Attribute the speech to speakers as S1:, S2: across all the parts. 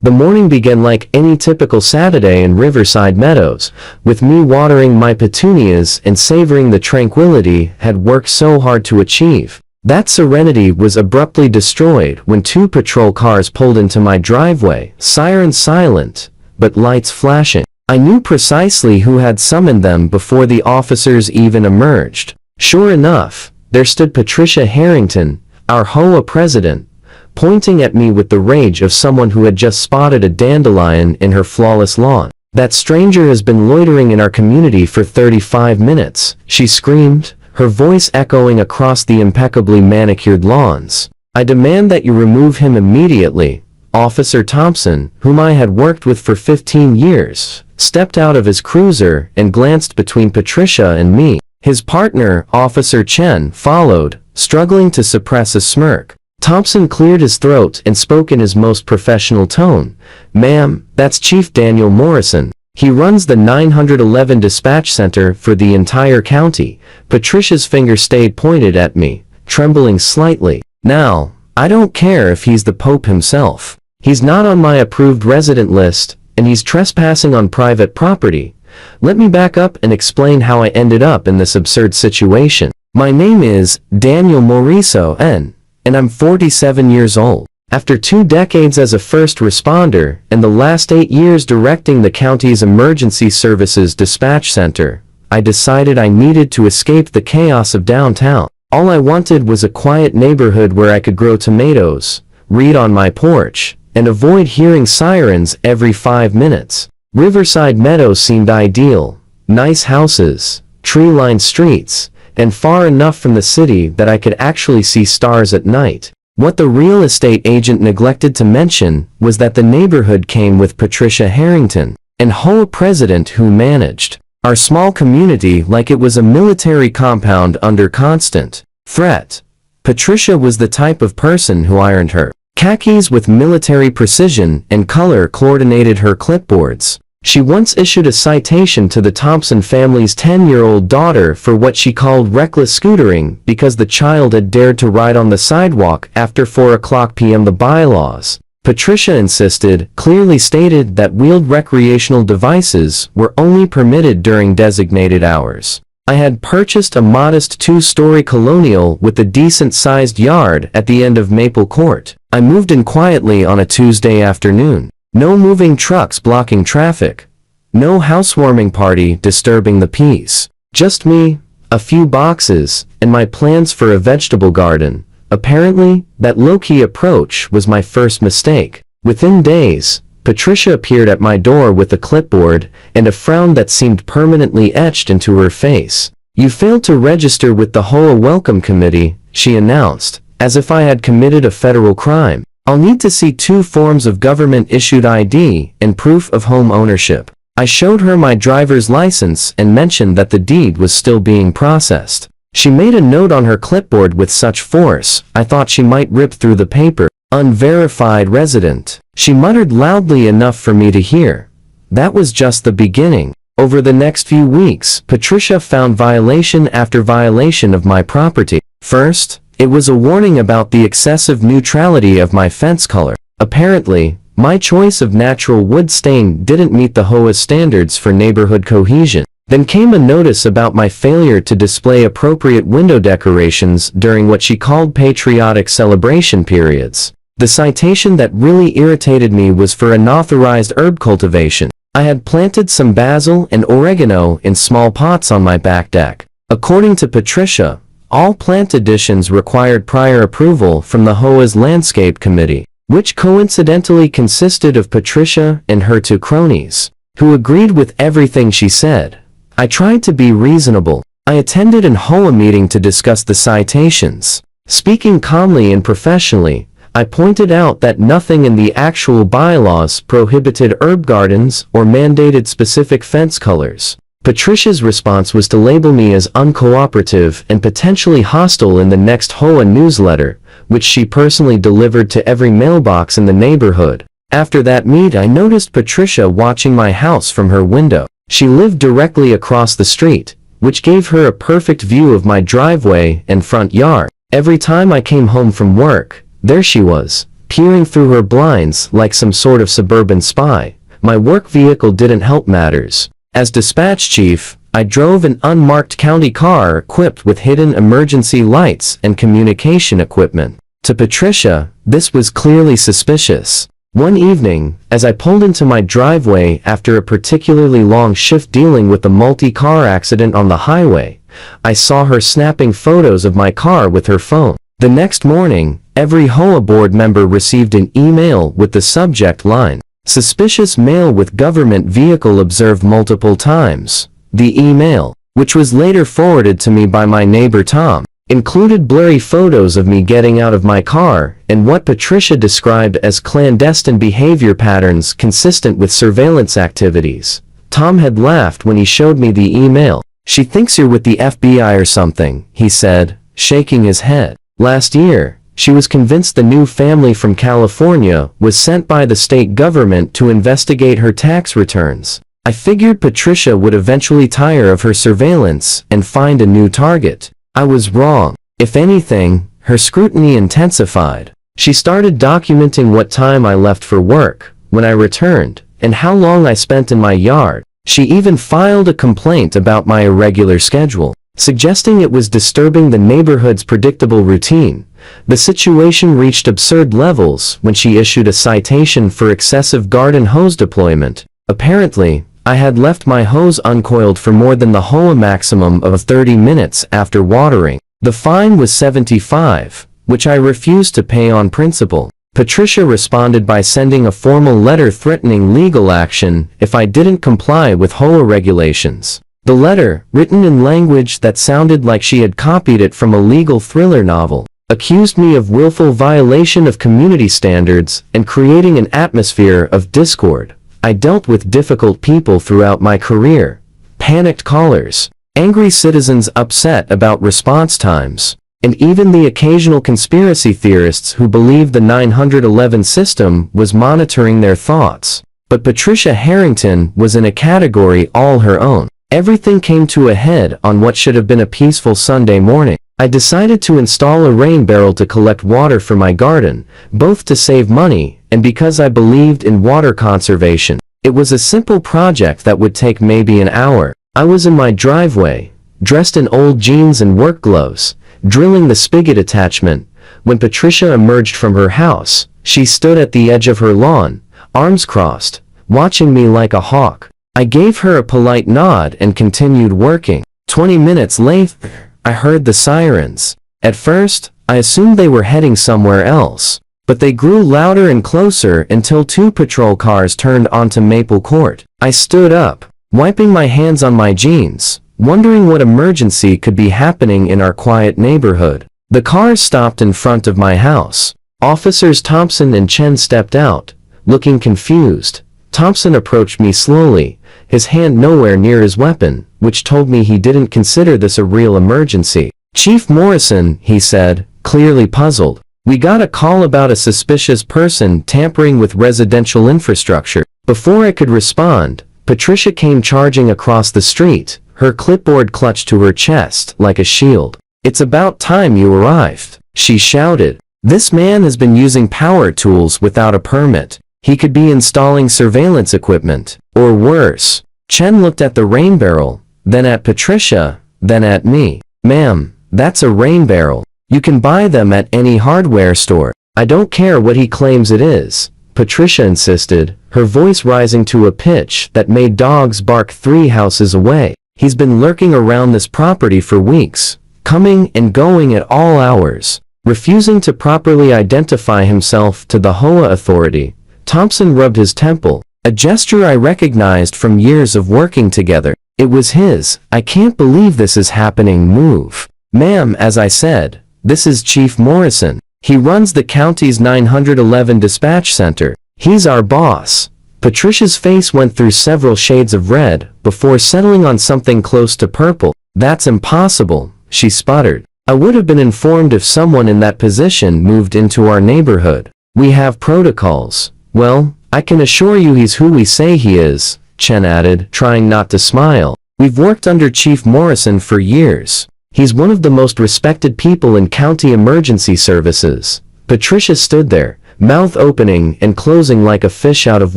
S1: The morning began like any typical Saturday in Riverside Meadows, with me watering my petunias and savoring the tranquility had worked so hard to achieve. That serenity was abruptly destroyed when two patrol cars pulled into my driveway, sirens silent, but lights flashing. I knew precisely who had summoned them before the officers even emerged. Sure enough, there stood Patricia Harrington, our HOA president, pointing at me with the rage of someone who had just spotted a dandelion in her flawless lawn. "That stranger has been loitering in our community for 35 minutes, she screamed, her voice echoing across the impeccably manicured lawns. "I demand that you remove him immediately." Officer Thompson, whom I had worked with for 15 years, stepped out of his cruiser and glanced between Patricia and me. His partner, Officer Chen, followed, struggling to suppress a smirk. Thompson cleared his throat and spoke in his most professional tone. "Ma'am, that's Chief Daniel Morrison. He runs the 911 dispatch center for the entire county." Patricia's finger stayed pointed at me, trembling slightly. "Now, I don't care if he's the Pope himself. He's not on my approved resident list, and he's trespassing on private property. Let me back up and explain how I ended up in this absurd situation. My name is Daniel Morrison, and I'm 47 years old. After 2 decades as a first responder and the last 8 years directing the county's emergency services dispatch center, I decided I needed to escape the chaos of downtown. All I wanted was a quiet neighborhood where I could grow tomatoes, read on my porch, and avoid hearing sirens every 5 minutes. Riverside Meadows seemed ideal. Nice houses, tree-lined streets, and far enough from the city that I could actually see stars at night. What the real estate agent neglected to mention was that the neighborhood came with Patricia Harrington, an HOA president who managed our small community like it was a military compound under constant threat. Patricia was the type of person who ironed her khakis with military precision and color-coordinated her clipboards. She once issued a citation to the Thompson family's 10-year-old daughter for what she called reckless scootering because the child had dared to ride on the sidewalk after 4 p.m. The bylaws, Patricia insisted, clearly stated that wheeled recreational devices were only permitted during designated hours. I had purchased a modest 2-story colonial with a decent-sized yard at the end of Maple Court. I moved in quietly on a Tuesday afternoon. No moving trucks blocking traffic. No housewarming party disturbing the peace. Just me, a few boxes, and my plans for a vegetable garden. Apparently, that low-key approach was my first mistake. Within days, Patricia appeared at my door with a clipboard and a frown that seemed permanently etched into her face. "You failed to register with the HOA Welcome Committee," she announced, as if I had committed a federal crime. "I'll need to see 2 forms of government-issued ID and proof of home ownership." I showed her my driver's license and mentioned that the deed was still being processed. She made a note on her clipboard with such force, I thought she might rip through the paper. "Unverified resident," she muttered loudly enough for me to hear. That was just the beginning. Over the next few weeks, Patricia found violation after violation of my property. First, it was a warning about the excessive neutrality of my fence color. Apparently, my choice of natural wood stain didn't meet the HOA's standards for neighborhood cohesion. Then came a notice about my failure to display appropriate window decorations during what she called patriotic celebration periods. The citation that really irritated me was for unauthorized herb cultivation. I had planted some basil and oregano in small pots on my back deck. According to Patricia, all plant additions required prior approval from the HOA's Landscape Committee, which coincidentally consisted of Patricia and her 2 cronies, who agreed with everything she said. I tried to be reasonable. I attended an HOA meeting to discuss the citations. Speaking calmly and professionally, I pointed out that nothing in the actual bylaws prohibited herb gardens or mandated specific fence colors. Patricia's response was to label me as uncooperative and potentially hostile in the next HOA newsletter, which she personally delivered to every mailbox in the neighborhood. After that meet, I noticed Patricia watching my house from her window. She lived directly across the street, which gave her a perfect view of my driveway and front yard. Every time I came home from work, there she was, peering through her blinds like some sort of suburban spy. My work vehicle didn't help matters. As dispatch chief, I drove an unmarked county car equipped with hidden emergency lights and communication equipment. To Patricia, this was clearly suspicious. One evening, as I pulled into my driveway after a particularly long shift dealing with a multi-car accident on the highway, I saw her snapping photos of my car with her phone. The next morning, every HOA board member received an email with the subject line, "Suspicious male with government vehicle observed multiple times." The email, which was later forwarded to me by my neighbor Tom, included blurry photos of me getting out of my car and what Patricia described as clandestine behavior patterns consistent with surveillance activities. Tom had laughed when he showed me the email. "She thinks you're with the FBI or something," he said, shaking his head. Last year, she was convinced the new family from California was sent by the state government to investigate her tax returns. I figured Patricia would eventually tire of her surveillance and find a new target. I was wrong. If anything, her scrutiny intensified. She started documenting what time I left for work, when I returned, and how long I spent in my yard. She even filed a complaint about my irregular schedule, suggesting it was disturbing the neighborhood's predictable routine. The situation reached absurd levels when she issued a citation for excessive garden hose deployment. Apparently, I had left my hose uncoiled for more than the HOA maximum of 30 minutes after watering. The fine was $75, which I refused to pay on principle. Patricia responded by sending a formal letter threatening legal action if I didn't comply with HOA regulations. The letter, written in language that sounded like she had copied it from a legal thriller novel, accused me of willful violation of community standards and creating an atmosphere of discord. I dealt with difficult people throughout my career. Panicked callers, angry citizens upset about response times, and even the occasional conspiracy theorists who believed the 911 system was monitoring their thoughts. But Patricia Harrington was in a category all her own. Everything came to a head on what should have been a peaceful Sunday morning. I decided to install a rain barrel to collect water for my garden, both to save money and because I believed in water conservation. It was a simple project that would take maybe an hour. I was in my driveway, dressed in old jeans and work gloves, drilling the spigot attachment, when Patricia emerged from her house. She stood at the edge of her lawn, arms crossed, watching me like a hawk. I gave her a polite nod and continued working. 20 minutes later, I heard the sirens. At first, I assumed they were heading somewhere else, but they grew louder and closer until 2 patrol cars turned onto Maple Court. I stood up, wiping my hands on my jeans, wondering what emergency could be happening in our quiet neighborhood. The cars stopped in front of my house. Officers Thompson and Chen stepped out, looking confused. Thompson approached me slowly, his hand nowhere near his weapon, which told me he didn't consider this a real emergency. "Chief Morrison," he said, clearly puzzled. "We got a call about a suspicious person tampering with residential infrastructure." Before I could respond, Patricia came charging across the street, her clipboard clutched to her chest like a shield. "It's about time you arrived," she shouted. "This man has been using power tools without a permit. He could be installing surveillance equipment, or worse." Chen looked at the rain barrel, then at Patricia, then at me. "Ma'am, that's a rain barrel. You can buy them at any hardware store." "I don't care what he claims it is," Patricia insisted, her voice rising to a pitch that made dogs bark 3 houses away. "He's been lurking around this property for weeks, coming and going at all hours." Refusing to properly identify himself to the HOA authority, Thompson rubbed his temple, a gesture I recognized from years of working together. It was his "I can't believe this is happening" move. "Ma'am," as I said, "this is Chief Morrison. He runs the county's 911 dispatch center. He's our boss." Patricia's face went through several shades of red before settling on something close to purple. "That's impossible," she sputtered. "I would have been informed if someone in that position moved into our neighborhood. We have protocols." "Well, I can assure you he's who we say he is," Chen added, trying not to smile. "We've worked under Chief Morrison for years. He's one of the most respected people in county emergency services." Patricia stood there, mouth opening and closing like a fish out of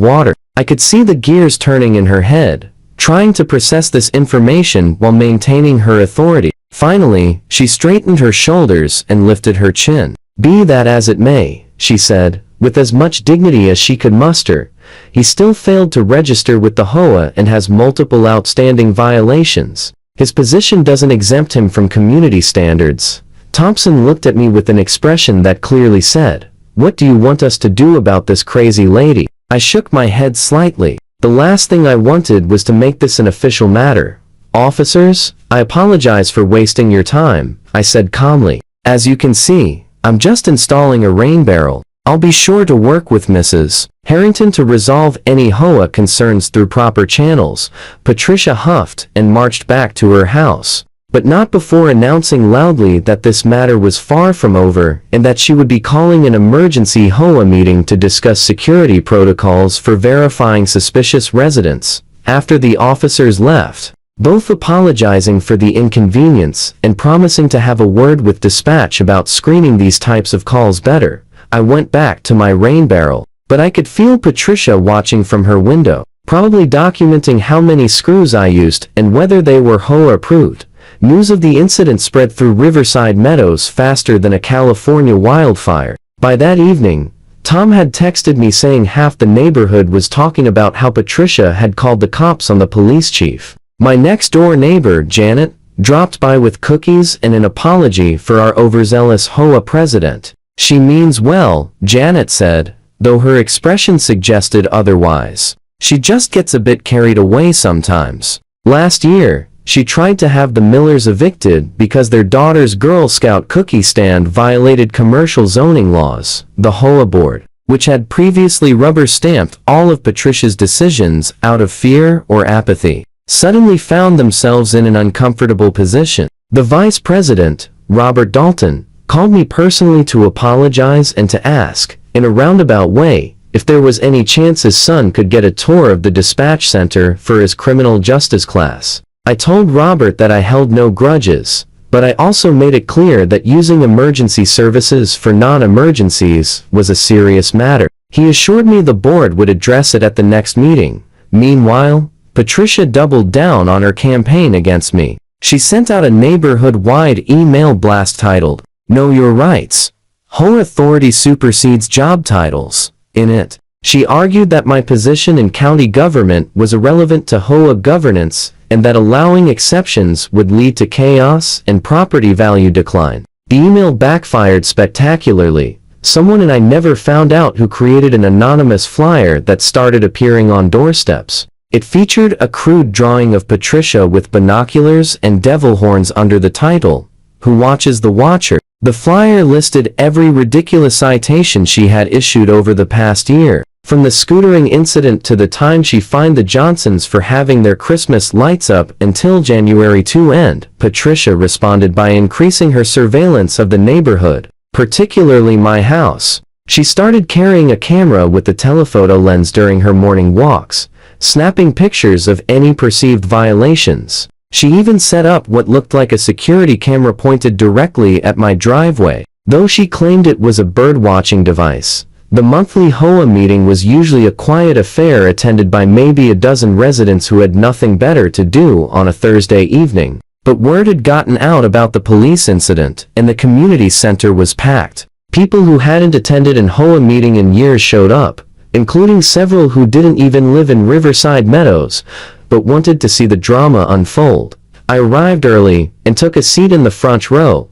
S1: water. I could see the gears turning in her head, trying to process this information while maintaining her authority. Finally, she straightened her shoulders and lifted her chin. "Be that as it may," she said, with as much dignity as she could muster. "He still failed to register with the HOA and has multiple outstanding violations. His position doesn't exempt him from community standards." Thompson looked at me with an expression that clearly said, "What do you want us to do about this crazy lady?" I shook my head slightly. The last thing I wanted was to make this an official matter. "Officers, I apologize for wasting your time," I said calmly. "As you can see, I'm just installing a rain barrel. I'll be sure to work with Mrs. Harrington to resolve any HOA concerns through proper channels." Patricia huffed and marched back to her house, but not before announcing loudly that this matter was far from over and that she would be calling an emergency HOA meeting to discuss security protocols for verifying suspicious residents. After the officers left, both apologizing for the inconvenience and promising to have a word with dispatch about screening these types of calls better, I went back to my rain barrel. But I could feel Patricia watching from her window, probably documenting how many screws I used and whether they were HOA approved. News of the incident spread through Riverside Meadows faster than a California wildfire. By that evening, Tom had texted me saying half the neighborhood was talking about how Patricia had called the cops on the police chief. My next-door neighbor, Janet, dropped by with cookies and an apology for our overzealous HOA president. "She means well," Janet said, though her expression suggested otherwise. "She just gets a bit carried away sometimes. Last year, she tried to have the Millers evicted because their daughter's Girl Scout cookie stand violated commercial zoning laws. The HOA board, which had previously rubber-stamped all of Patricia's decisions out of fear or apathy, suddenly found themselves in an uncomfortable position. The vice president, Robert Dalton, called me personally to apologize and to ask, in a roundabout way, if there was any chance his son could get a tour of the dispatch center for his criminal justice class. I told Robert that I held no grudges, but I also made it clear that using emergency services for non-emergencies was a serious matter. He assured me the board would address it at the next meeting. Meanwhile, Patricia doubled down on her campaign against me. She sent out a neighborhood-wide email blast titled, "Know Your Rights. HOA Authority Supersedes Job Titles." In it, she argued that my position in county government was irrelevant to HOA governance and that allowing exceptions would lead to chaos and property value decline. The email backfired spectacularly. Someone and I never found out who created an anonymous flyer that started appearing on doorsteps. It featured a crude drawing of Patricia with binoculars and devil horns under the title, "Who Watches the Watcher?" The flyer listed every ridiculous citation she had issued over the past year, from the scootering incident to the time she fined the Johnsons for having their Christmas lights up until January 2 end. Patricia responded by increasing her surveillance of the neighborhood, particularly my house. She started carrying a camera with a telephoto lens during her morning walks, snapping pictures of any perceived violations. She even set up what looked like a security camera pointed directly at my driveway, though she claimed it was a bird-watching device. The monthly HOA meeting was usually a quiet affair attended by maybe a dozen residents who had nothing better to do on a Thursday evening. But word had gotten out about the police incident, and the community center was packed. People who hadn't attended an HOA meeting in years showed up, including several who didn't even live in Riverside Meadows, but wanted to see the drama unfold. I arrived early and took a seat in the front row.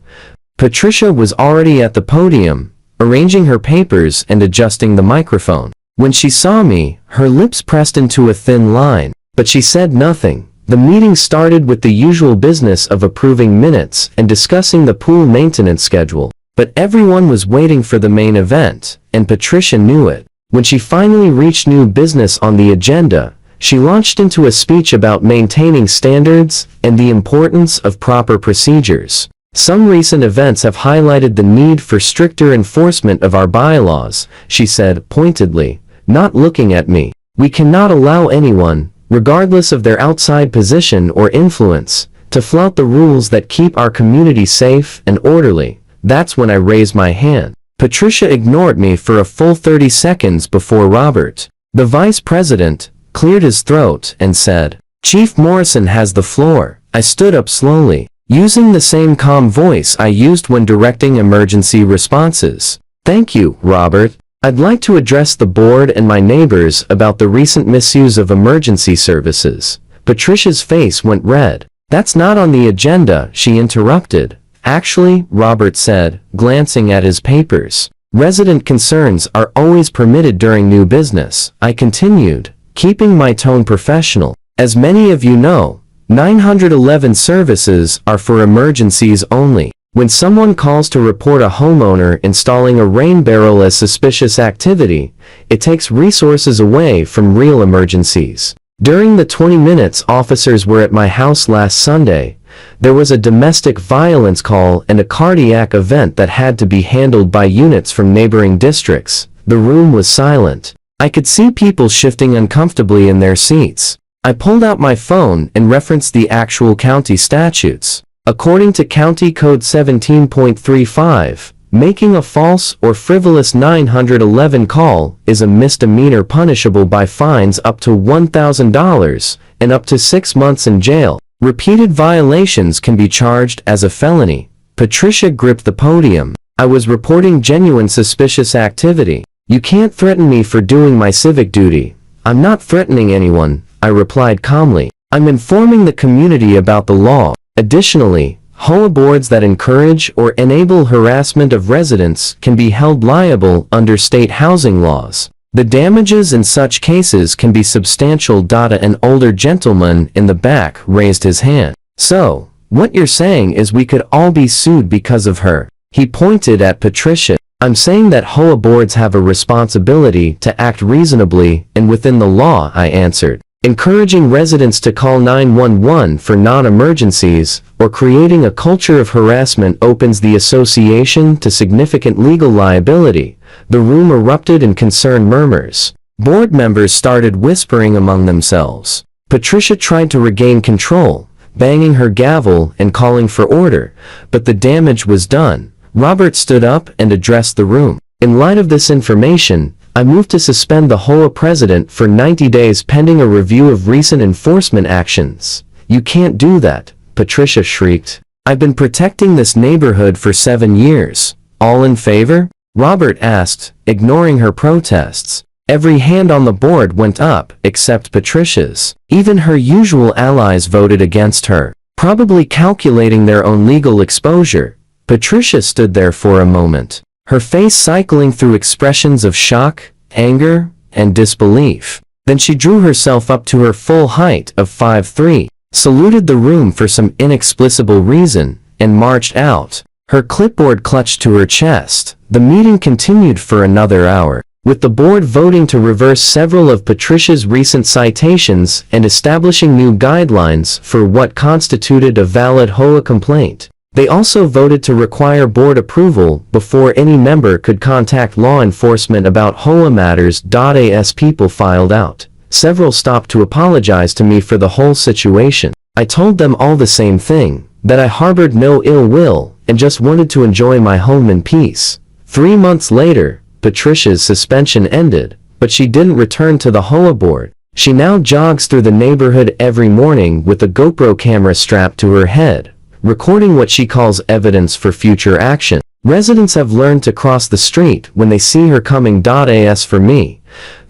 S1: Patricia was already at the podium, arranging her papers and adjusting the microphone. When she saw me, her lips pressed into a thin line, but she said nothing. The meeting started with the usual business of approving minutes and discussing the pool maintenance schedule. But everyone was waiting for the main event, and Patricia knew it. When she finally reached new business on the agenda, she launched into a speech about maintaining standards and the importance of proper procedures. "Some recent events have highlighted the need for stricter enforcement of our bylaws," she said pointedly, not looking at me. "We cannot allow anyone, regardless of their outside position or influence, to flout the rules that keep our community safe and orderly." That's when I raised my hand. Patricia ignored me for a full 30 seconds before Robert, the vice president, cleared his throat and said, "Chief Morrison has the floor." I stood up slowly, using the same calm voice I used when directing emergency responses. "Thank you, Robert. I'd like to address the board and my neighbors about the recent misuse of emergency services." Patricia's face went red. "That's not on the agenda," she interrupted. "Actually," Robert said, glancing at his papers, "resident concerns are always permitted during new business." I continued, keeping my tone professional. "As many of you know, 911 services are for emergencies only. When someone calls to report a homeowner installing a rain barrel as suspicious activity, it takes resources away from real emergencies. During the 20 minutes officers were at my house last Sunday, there was a domestic violence call and a cardiac event that had to be handled by units from neighboring districts. The room was silent. I could see people shifting uncomfortably in their seats. I pulled out my phone and referenced the actual county statutes. According to County Code 17.35, making a false or frivolous 911 call is a misdemeanor punishable by fines up to $1,000 and up to 6 months in jail. Repeated violations can be charged as a felony. Patricia gripped the podium. "I was reporting genuine suspicious activity. You can't threaten me for doing my civic duty." "I'm not threatening anyone," I replied calmly. "I'm informing the community about the law." Additionally, HOA boards that encourage or enable harassment of residents can be held liable under state housing laws. The damages in such cases can be substantial. An older gentleman in the back raised his hand. "So, what you're saying is we could all be sued because of her?" He pointed at Patricia. "I'm saying that HOA boards have a responsibility to act reasonably and within the law," I answered. Encouraging residents to call 911 for non-emergencies or creating a culture of harassment opens the association to significant legal liability. The room erupted in concerned murmurs. Board members started whispering among themselves. Patricia tried to regain control, banging her gavel and calling for order, but the damage was done. Robert stood up and addressed the room. "In light of this information, I move to suspend the HOA president for 90 days pending a review of recent enforcement actions." "You can't do that," Patricia shrieked. "I've been protecting this neighborhood for 7 years. All in favor?" Robert asked, ignoring her protests. Every hand on the board went up except Patricia's. Even her usual allies voted against her, probably calculating their own legal exposure. Patricia stood there for a moment, her face cycling through expressions of shock, anger, and disbelief. Then she drew herself up to her full height of 5'3", saluted the room for some inexplicable reason, and marched out, her clipboard clutched to her chest. The meeting continued for another hour, with the board voting to reverse several of Patricia's recent citations and establishing new guidelines for what constituted a valid HOA complaint. They also voted to require board approval before any member could contact law enforcement about HOA matters. As people filed out, several stopped to apologize to me for the whole situation. I told them all the same thing, that I harbored no ill will and just wanted to enjoy my home in peace. 3 months later, Patricia's suspension ended, but she didn't return to the HOA board. She now jogs through the neighborhood every morning with a GoPro camera strapped to her head, recording what she calls evidence for future action. Residents have learned to cross the street when they see her coming. As for me,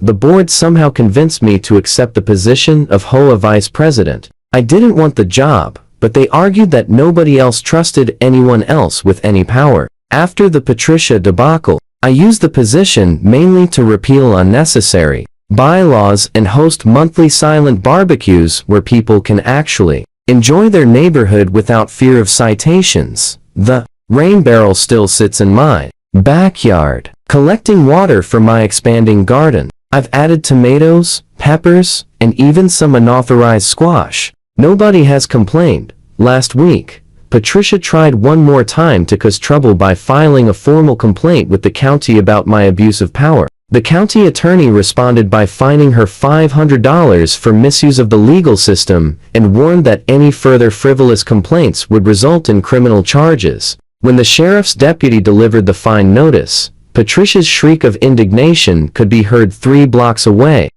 S1: the board somehow convinced me to accept the position of HOA vice president. I didn't want the job, but they argued that nobody else trusted anyone else with any power. After the Patricia debacle, I used the position mainly to repeal unnecessary bylaws and host monthly silent barbecues where people can actually enjoy their neighborhood without fear of citations. The rain barrel still sits in my backyard, collecting water for my expanding garden. I've added tomatoes, peppers, and even some unauthorized squash. Nobody has complained. Last week, Patricia tried one more time to cause trouble by filing a formal complaint with the county about my abuse of power. The county attorney responded by fining her $500 for misuse of the legal system and warned that any further frivolous complaints would result in criminal charges. When the sheriff's deputy delivered the fine notice, Patricia's shriek of indignation could be heard 3 blocks away.